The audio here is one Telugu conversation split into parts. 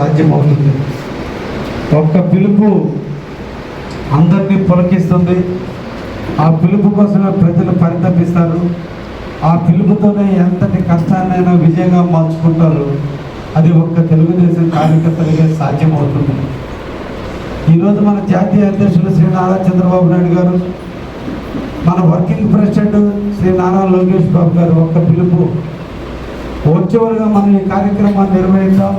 సాధ్యమవుతుంది. ఒక్క పిలుపు అందరినీ పులకిస్తుంది. ఆ పిలుపు కోసమే ప్రజలు పరితపిస్తారు. ఆ పిలుపుతోనే ఎంతటి కష్టాన్నైనా విజయంగా మార్చుకుంటారు. అది ఒక్క తెలుగుదేశం కార్యకర్తలకే సాధ్యమవుతుంది. ఈరోజు మన జాతీయ అధ్యక్షులు శ్రీ నారా చంద్రబాబు నాయుడు గారు, మన వర్కింగ్ ప్రెసిడెంట్ శ్రీ నారా లోకేష్ బాబు గారు ఒక్క పిలుపు వచ్చేవారుగా మనం ఈ కార్యక్రమాన్ని నిర్వహించాం.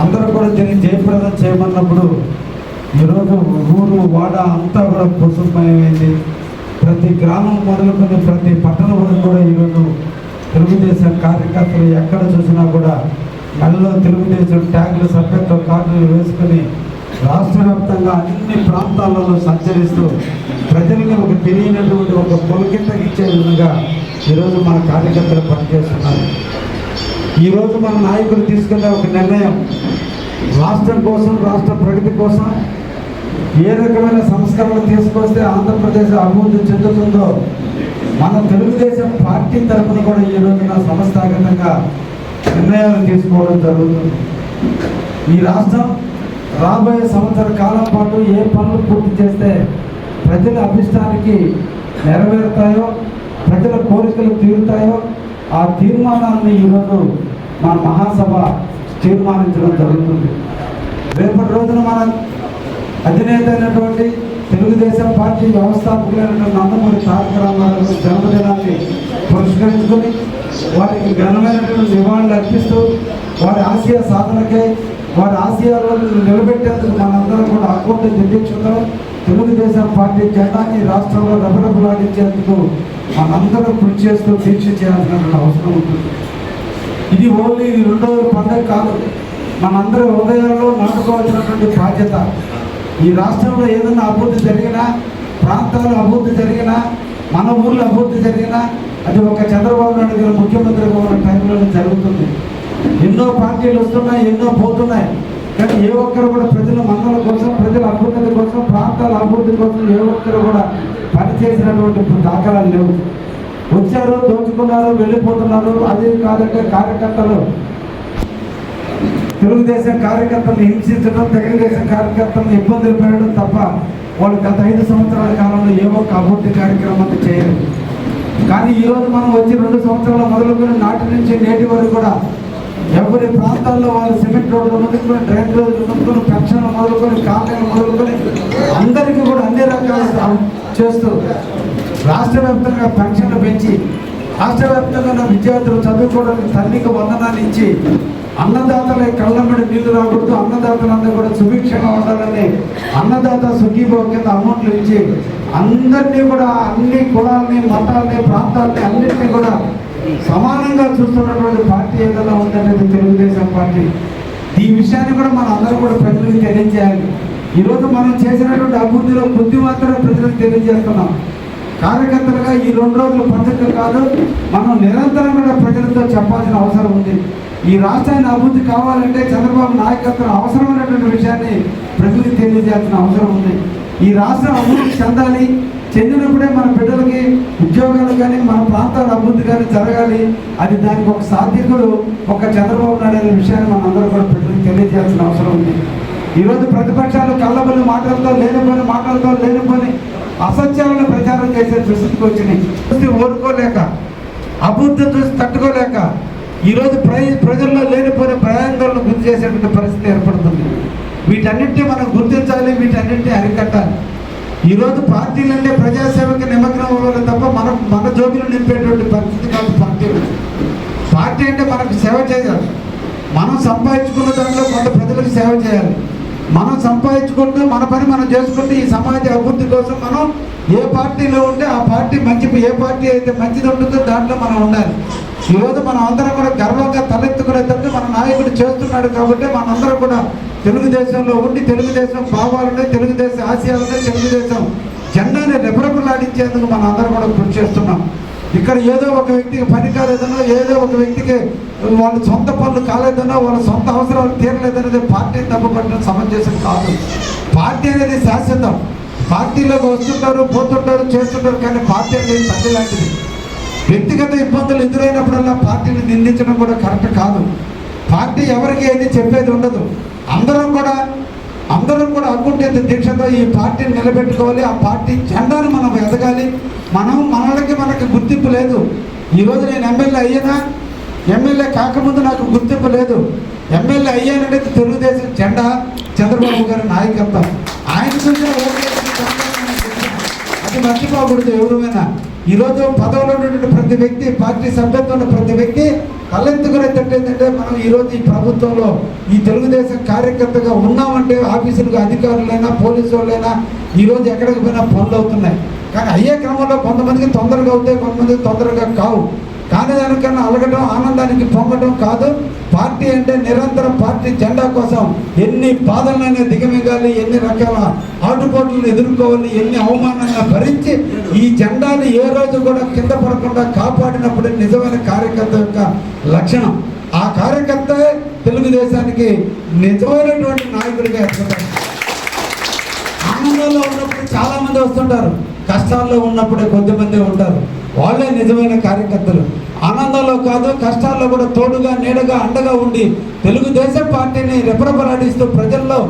అందరూ కూడా దీన్ని జయప్రదం చేయమన్నప్పుడు ఈరోజు ఊరు వాడ అంతా కూడా కుసుమయమైంది. ప్రతి గ్రామం మొదలుకొని ప్రతి పట్టణం వరకు కూడా ఈరోజు తెలుగుదేశం కార్యకర్తలు ఎక్కడ చూసినా కూడా మెడలో తెలుగుదేశం ట్యాగులు సభ్యత్వ కార్డులు వేసుకొని రాష్ట్ర వ్యాప్తంగా అన్ని ప్రాంతాలలో సంచరిస్తూ ప్రజల్ని ఒక తెలియనటువంటి ఒక పొలకింతకిచ్చే విధంగా ఈరోజు మన కార్యకర్తలు పనిచేస్తున్నారు. ఈరోజు మన నాయకులు తీసుకునే ఒక నిర్ణయం రాష్ట్రం కోసం, రాష్ట్ర ప్రగతి కోసం ఏ రకమైన సంస్కరణలు తీసుకొస్తే ఆంధ్రప్రదేశ్ అభివృద్ధి చెందుతుందో మన తెలుగుదేశం పార్టీ తరఫున కూడా ఈ రోజున సంస్థాగతంగా నిర్ణయాలు తీసుకోవడం జరుగుతుంది. ఈ రాష్ట్రం రాబోయే సంవత్సర కాలం పాటు ఏ పనులు పూర్తి చేస్తే ప్రజల అభిష్టానికి నెరవేరుతాయో, ప్రజల కోరికలు తీరుతాయో ఆ తీర్మానాన్ని ఈరోజు మన మహాసభ తీర్మానించడం జరుగుతుంది. రేపటి రోజున మన అధినేత అయినటువంటి తెలుగుదేశం పార్టీ వ్యవస్థాపకులైనటువంటి నందమూరి తారక రామారావు జన్మదినాన్ని పురస్కరించుకొని వారికి ఘనమైనటువంటి నివాళులు అర్పిస్తూ వారి ఆశయ సాధనకై, వారి ఆశయాలను నిలబెట్టేందుకు మనందరం కూడా అకౌంట్ దీక్షతో తెలుగుదేశం పార్టీ జెండాని రాష్ట్రంలో రబరబలాడించేందుకు మనందరం కృషి చేస్తూ దీక్ష చేయాల్సినటువంటి అవసరం ఉంటుంది. ఇది ఓన్లీ రెండో పండుగ కాదు, మనందరి హృదయాల్లో నాటుకోవాల్సినటువంటి బాధ్యత. ఈ రాష్ట్రంలో ఏదైనా అభివృద్ధి జరిగినా, ప్రాంతాల్లో అభివృద్ధి జరిగినా, మన ఊళ్ళో అభివృద్ధి జరిగినా అది ఒక చంద్రబాబు నాయుడు గారు ముఖ్యమంత్రిగా ఉన్న టైంలోనే జరుగుతుంది. ఎన్నో పార్టీలు వస్తున్నాయి, ఎన్నో పోతున్నాయి, కానీ ఏ ఒక్కరు కూడా ప్రజల మన్నల కోసం, ప్రజల అభివృద్ధి కోసం, ప్రాంతాల అభివృద్ధి కోసం ఏ ఒక్కరు కూడా పనిచేసినటువంటి దాఖలాలు లేవు. వచ్చారు, దోచుకున్నారు, వెళ్ళిపోతున్నారు. అది కాదంటే కార్యకర్తలు, తెలుగుదేశం కార్యకర్తలను హింసించడం, తెలుగుదేశం కార్యకర్తలను ఇబ్బందులు పెట్టడం తప్ప వాళ్ళు గత 5 సంవత్సరాల కాలంలో ఏ ఒక్క అభివృద్ధి కార్యక్రమాన్ని చేయలేదు. కానీ ఈరోజు మనం వచ్చి 2 సంవత్సరాలు మొదలుకొని నాటి నుంచి నేటి వరకు కూడా ఎవరి ప్రాంతాల్లో వాళ్ళు సిమెంట్ రోడ్లు మొదలుకొని, డ్రైన్ రోడ్లు మొదలుకొని, పెన్షన్లు మొదలుకొని, కాలనీలు మొదలుకొని అందరికీ కూడా అన్ని రకాల చేస్తూ రాష్ట్ర వ్యాప్తంగా పెన్షన్లు పెంచి, రాష్ట్ర వ్యాప్తంగా విద్యార్థులు చదువుకోవడానికి తల్లికి వందనాన్ని ఇచ్చి, అన్నదాతల కళ్ళమ్మడి నీళ్లు రాకూడదు, అన్నదాతలందరూ కూడా సుభిక్షంగా ఉండాలని అన్నదాత సుఖీభావ కింద అమౌంట్లు ఇచ్చి అందరినీ కూడా అన్ని కులాలని, మతాలని, ప్రాంతాలని అన్నింటినీ కూడా సమానంగా చూస్తున్నటువంటి పార్టీ ఏదైనా ఉందనేది తెలుగుదేశం పార్టీ. ఈ విషయాన్ని కూడా మనం అందరూ కూడా ప్రజలకు తెలియజేయాలి. ఈరోజు మనం చేసినటువంటి అభివృద్ధిలో కొద్ది మాత్రం ప్రజలకు తెలియజేస్తున్నాం. కార్యకర్తలుగా ఈ 2 రోజుల పద్ధతి కాదు, మనం నిరంతరం కూడా ప్రజలతో చెప్పాల్సిన అవసరం ఉంది. ఈ రాష్ట్రాన్ని అభివృద్ధి కావాలంటే చంద్రబాబు నాయకత్వం అవసరమైనటువంటి విషయాన్ని ప్రజలకు తెలియజేయాల్సిన అవసరం ఉంది. ఈ రాష్ట్రం అభివృద్ధి చెందాలి, చెందినప్పుడే మన బిడ్డలకి ఉద్యోగాలు కానీ, మన ప్రాంతాల అభివృద్ధి కానీ జరగాలి. అది దానికి ఒక సాధ్యకుడు ఒక చంద్రబాబు నాయుడు అనే విషయాన్ని మనం అందరూ కూడా ప్రజలకు తెలియజేయాల్సిన అవసరం ఉంది. ఈరోజు ప్రతిపక్షాలు కళ్ళబొల్లి మాటలతో, లేనిపోని అసత్యాలను ప్రచారం చేసే దుస్థితికి వచ్చినాయి. చూసి ఓడుకోలేక, అభివృద్ధి చూసి తట్టుకోలేక ఈరోజు ప్రజల్లో లేనిపోయిన ప్రయాంగాలను గుర్తు చేసేటువంటి పరిస్థితి ఏర్పడుతుంది. వీటన్నింటినీ మనం గుర్తించాలి, వీటన్నింటినీ అరికట్టాలి. ఈరోజు పార్టీలు అంటే ప్రజాసేవకి నిమగ్నం అవ్వాలి తప్ప మన జోబులు నింపేటువంటి పరిస్థితి కాదు పార్టీలు. పార్టీ అంటే మనకు సేవ చేయాలి. మనం సంపాదించుకున్న దాంట్లో కొంత ప్రజలకు సేవ చేయాలి. మనం సంపాదించుకుంటూ మన పని మనం చేసుకుంటూ ఈ సమాజ అభివృద్ధి కోసం మనం ఏ పార్టీలో ఉంటే ఆ పార్టీ ఏ పార్టీ అయితే మంచిది ఉంటుందో దాంట్లో మనం ఉండాలి. ఈరోజు మనం అందరం కూడా గర్వంగా తలెత్తుకునేటట్టు మన నాయకుడు చేస్తున్నాడు కాబట్టి మనందరం కూడా తెలుగుదేశంలో ఉండి తెలుగుదేశం భావాలని, తెలుగుదేశం ఆశయాలని, తెలుగుదేశం జెండాని రెపరెపలాడించేందుకు మనం అందరం కూడా కృషి చేస్తున్నాం. ఇక్కడ ఏదో ఒక వ్యక్తికి పని కాలేదనో, ఏదో ఒక వ్యక్తికి వాళ్ళ సొంత పనులు కాలేదనో, వాళ్ళ సొంత అవసరాలు తీరలేదనేది పార్టీని తప్పుపట్టడం సమంజసం కాదు. పార్టీ అనేది శాశ్వతం. పార్టీలోకి వస్తుంటారు, పోతుంటారు, చేస్తుంటారు, కానీ పార్టీ అనేది తల్లి లాంటిది. వ్యక్తిగత ఇబ్బందులు ఎదురైనప్పుడల్లా పార్టీని నిందించడం కూడా కరెక్ట్ కాదు. పార్టీ ఎవరికి ఏది చెప్పేది ఉండదు. అందరం కూడా అకుంఠిత దీక్షతో ఈ పార్టీని నిలబెట్టుకోవాలి. ఆ పార్టీ జెండాను మనం ఎదగాలి. మనకి గుర్తింపు లేదు. ఈరోజు నేను ఎమ్మెల్యే కాకముందు నాకు గుర్తింపు లేదు. ఎమ్మెల్యే అయ్యానంటే తెలుగుదేశం జెండా, చంద్రబాబు గారి నాయకత్వం, ఆయన చూసే అది మర్చిపోకూడదు ఎవరుమైనా. ఈరోజు పదవిలో ఉన్నటువంటి ప్రతి వ్యక్తి, పార్టీ సభ్యత్వం ఉన్న ప్రతి వ్యక్తి తలెత్తుకునేటట్టు ఏంటంటే మనం ఈరోజు ఈ ప్రభుత్వంలో ఈ తెలుగుదేశం కార్యకర్తగా ఉన్నామంటే ఆఫీసులకు అధికారులైనా పోలీసు వాళ్ళైనా ఈరోజు ఎక్కడికి పోయినా పనులు అవుతున్నాయి. కానీ అయ్యే క్రమంలో కొంతమందికి తొందరగా అవుతాయి, కొంతమందికి తొందరగా కావు. కానీ దానికన్నా అలగడం, ఆనందానికి పొంగడం కాదు. పార్టీ అంటే నిరంతరం పార్టీ జెండా కోసం ఎన్ని బాధలైనా దిగమిగాలి, ఎన్ని రకాల ఆటుపోట్లను ఎదుర్కోవాలి, ఎన్ని అవమానంగా భరించి ఈ జెండాని ఏ రోజు కూడా కింద పడకుండా కాపాడినప్పుడు నిజమైన కార్యకర్త యొక్క లక్షణం. ఆ కార్యకర్త తెలుగుదేశానికి నిజమైనటువంటి నాయకుడిగా ఎదుగుతారు. ఆనందంలో ఉన్నప్పుడు చాలా మంది వస్తుంటారు, కష్టాల్లో ఉన్నప్పుడే కొంతమంది ఉంటారు. వాళ్ళే నిజమైన కార్యకర్తలు. ఆనందంలో కాదు, కష్టాల్లో కూడా తోడుగా, నీడగా, అండగా ఉండి తెలుగుదేశం పార్టీని రెపరెపలాడిస్తూ ప్రజల్లో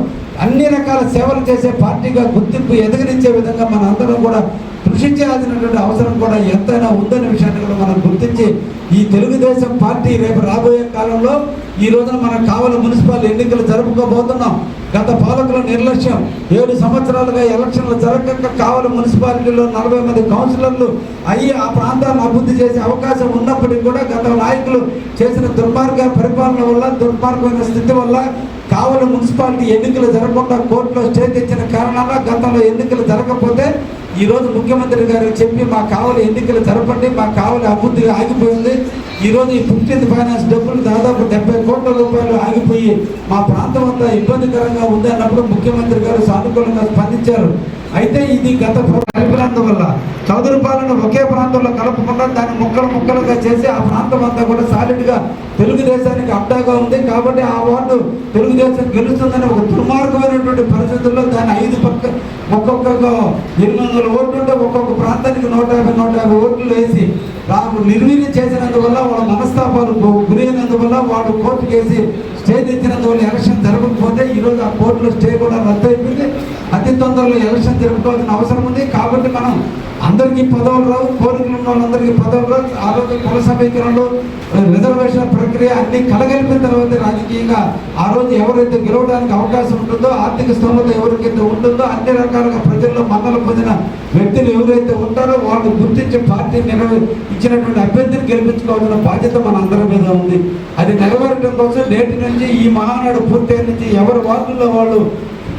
అన్ని రకాల సేవలు చేసే పార్టీగా గుర్తింపు ఎదగనిచ్చే విధంగా మన అందరం కూడా కృషి చేయాల్సినటువంటి అవసరం కూడా ఎంతైనా ఉందనే విషయాన్ని కూడా మనం గుర్తించి ఈ తెలుగుదేశం పార్టీ రేపు రాబోయే కాలంలో ఈ రోజున మనం కావలి మున్సిపల్ ఎన్నికలు జరుపుకోబోతున్నాం. గత పాలకుల నిర్లక్ష్యం, 7 సంవత్సరాలుగా ఎలక్షన్లు జరగక కావలి మున్సిపాలిటీలో 40 మంది కౌన్సిలర్లు అయ్యి ఆ ప్రాంతాన్ని అభివృద్ధి చేసే అవకాశం ఉన్నప్పటికీ కూడా గత నాయకులు చేసిన దుర్మార్గ పరిపాలన వల్ల, దుర్మార్గమైన స్థితి వల్ల కావలి మున్సిపాలిటీ ఎన్నికలు జరగకుండా కోర్టులో స్టే తెచ్చిన కారణంగా గతంలో ఎన్నికలు జరగకపోతే ఈరోజు ముఖ్యమంత్రి గారికి చెప్పి మా కావలి ఎన్నికలు జరపండి, మా కావలి అభివృద్ధి ఆగిపోయింది. ఈరోజు ఈ 15th ఫైనాన్స్ డబ్బులు దాదాపు 70 కోట్ల రూపాయలు ఆగిపోయి మా ప్రాంతం అంతా ఇబ్బందికరంగా ఉంది అన్నప్పుడు ముఖ్యమంత్రి గారు సానుకూలంగా స్పందించారు. అయితే ఇది గత కలిపినందు వల్ల చౌదరి పాలన ఒకే ప్రాంతంలో కలపకుండా దాన్ని ముక్కలుగా చేసి ఆ ప్రాంతం అంతా కూడా సాలిడ్గా తెలుగుదేశానికి అడ్డాగా ఉంది. కాబట్టి ఆ వార్డు తెలుగుదేశం గెలుస్తుందని ఒక దుర్మార్గమైనటువంటి పరిస్థితుల్లో దాన్ని 5 పక్క ఒక్కొక్క 800 ఓట్లు ఉంటే ఒక్కొక్క ప్రాంతానికి 150 ఓట్లు వేసి నిర్వీర్యం చేసినందువల్ల వాళ్ళ మనస్తాపాలు గురైనందువల్ల వాళ్ళు కోర్టు కేసి స్టే తెచ్చినందువల్ల ఎలక్షన్ జరగకపోతే ఈరోజు ఆ కోర్టులో స్టే కూడా రద్దు అయిపోయింది. అతి తొందరలో ఎలక్షన్ జరుపుకోవాల్సిన అవసరం ఉంది. కాబట్టి మనం అందరికీ పదవులు రావు, కోరికలు ఉన్న వాళ్ళందరికీ పదవులు రావు. ఆ రోజు కుల సమీకరణలు, రిజర్వేషన్ ప్రక్రియ అన్ని కలగలిపిన తర్వాత రాజకీయంగా ఆ రోజు ఎవరైతే గెలవడానికి అవకాశం ఉంటుందో, ఆర్థిక స్తోమత ఎవరికైతే ఉంటుందో, అన్ని రకాలుగా ప్రజల్లో మన్నలు పొందిన వ్యక్తులు ఎవరైతే ఉంటారో వాళ్ళు గుర్తించి పార్టీ ఇచ్చినటువంటి అభ్యర్థిని గెలిపించుకోవాల్సిన బాధ్యత మన అందరి మీద ఉంది. అది నెరవేరడం కోసం నేటి నుంచి ఈ మహానాడు పూర్తయిన నుంచి ఎవరి వార్డుల్లో వాళ్ళు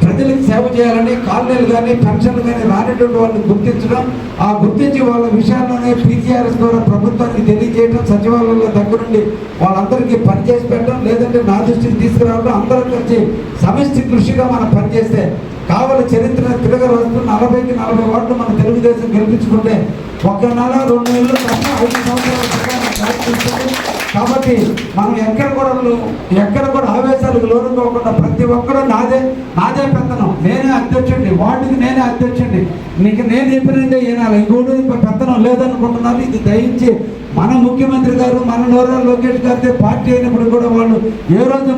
ప్రజలకు సేవ చేయాలని, కాలనీలు కానీ పెన్షన్లు కానీ రానిటువంటి వాళ్ళని గుర్తించడం, ఆ గుర్తించి వాళ్ళ విషయాల్లోనే PGRS ద్వారా ప్రభుత్వానికి తెలియజేయడం, సచివాలయంలో దగ్గరుండి వాళ్ళందరికీ పనిచేసి పెట్టడం, లేదంటే నా దృష్టికి తీసుకురావడం, అందరం కలిసి సమిష్టి కృషిగా మనం పనిచేస్తే కావలి చరిత్ర తిరగరు వస్తున్న 40కి 40 వార్డులు మన తెలుగుదేశం గెలిపించుకుంటే 1 నెల 2 నెలలు తప్ప 5 సంవత్సరాలు. కాబట్టి మనం ఎక్కడ కూడా ఆవేశాలకు లోనుకోకుండా ప్రతి ఒక్కరూ నాదే పెత్తనం, నేనే అధ్యక్షుడిని, వార్డుకి నేనే అధ్యక్షుడిని, నీకు నేను చెప్పినంటే ఏనాలి, ఇంకోటి పెత్తనం లేదనుకుంటున్నారు. ఇది దయించి మన ముఖ్యమంత్రి గారు, మన నోరా లోకేష్ గారితో పార్టీ అయినప్పుడు కూడా వాళ్ళు ఏ రోజు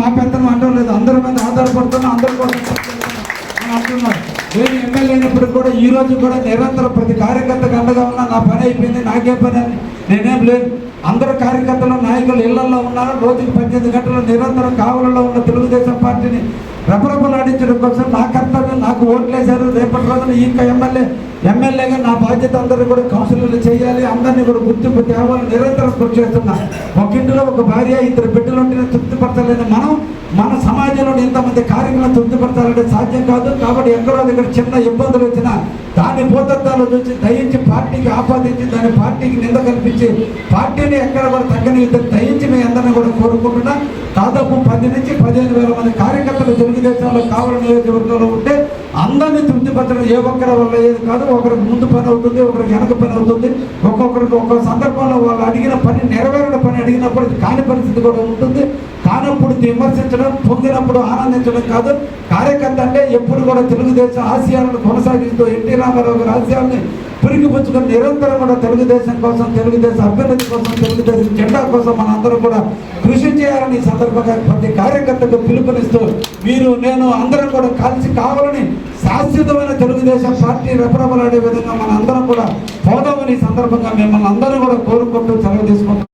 మా పెత్తనం అంటం లేదు. అందరి మీద ఆధారపడుతున్నా, అందరి కోసం అంటున్నారు. నేను ఎమ్మెల్యే అయినప్పుడు కూడా ఈ రోజు కూడా నిరంతరం ప్రతి కార్యకర్తకు అండగా ఉన్నా. నా పని అయిపోయింది, నాకే పని అని నేనేం లేదు. అందరు కార్యకర్తలు, నాయకులు ఇళ్లలో ఉన్నారు. రోజుకి 18 గంటలు నిరంతరం కావలిలో ఉన్న తెలుగుదేశం పార్టీని రెపరెపలాడించడం కోసం నా కర్తవ్యం. నాకు ఓట్లేశారు. రేపటి రోజున ఇంకా ఎమ్మెల్యేగా నా బాధ్యత అందరూ కూడా కౌన్సిలర్లు చేయాలి, అందరినీ కూడా గుర్తింపు తేవాలి, నిరంతరం కృషి చేస్తున్నా. ఒక ఇంటిలో ఒక భార్య, 2 బిడ్డలు ఉంటేనే తృప్తిపరచలేని మన సమాజంలో ఇంతమంది కార్యక్రమాలు తృప్తిపరచాలంటే సాధ్యం కాదు. కాబట్టి ఎక్కడో దగ్గర చిన్న ఇబ్బందులు వచ్చినా దాని భూతత్వాలు చూసి దయించి పార్టీకి ఆపాదించి దాని పార్టీకి నింద కల్పించి పార్టీని ఎక్కడ కూడా తగ్గని దయించి మీ అందరినీ కూడా కోరుకుంటున్నా. దాదాపు 10 నుంచి 15 వేల మంది కార్యకర్తలు తెలుగుదేశంలో కావలి నియోజకవర్గంలో ఉంటే అందరినీ తృప్తిపరచడం ఏ ఒక్కరి వల్ల ఏది కాదు. ఒకరికి ముందు పని అవుతుంది, ఒకరికి వెనక పని అవుతుంది. ఒక్కొక్కరికి ఒక్కొక్క సందర్భంలో వాళ్ళు అడిగిన పని నెరవేరిన పని అడిగినప్పుడు కాని పరిస్థితి కూడా ఉంటుంది. కానప్పుడు విమర్శించడం, పొందినప్పుడు ఆనందించడం కాదు. కార్యకర్త అంటే ఎప్పుడు కూడా తెలుగుదేశం ఆశయాలను కొనసాగిస్తూ ఎన్టీ రామారావు గారి ఆశయాల్ని పురిగిపుచ్చుకొని నిరంతరం కూడా తెలుగుదేశం కోసం, తెలుగుదేశం అభ్యున్నతి కోసం, తెలుగుదేశం జెండా కోసం మనందరం కూడా కృషి చేయాలని ఈ సందర్భంగా ప్రతి కార్యకర్తకు పిలుపునిస్తూ మీరు నేను అందరం కూడా కలిసి కావాలని శాశ్వతమైన తెలుగుదేశం పార్టీ రెపరెపలాడే విధంగా మన అందరం కూడా పోదామని ఈ సందర్భంగా మిమ్మల్ని అందరూ కూడా కోరుకుంటూ సెలవు తీసుకుంటాం.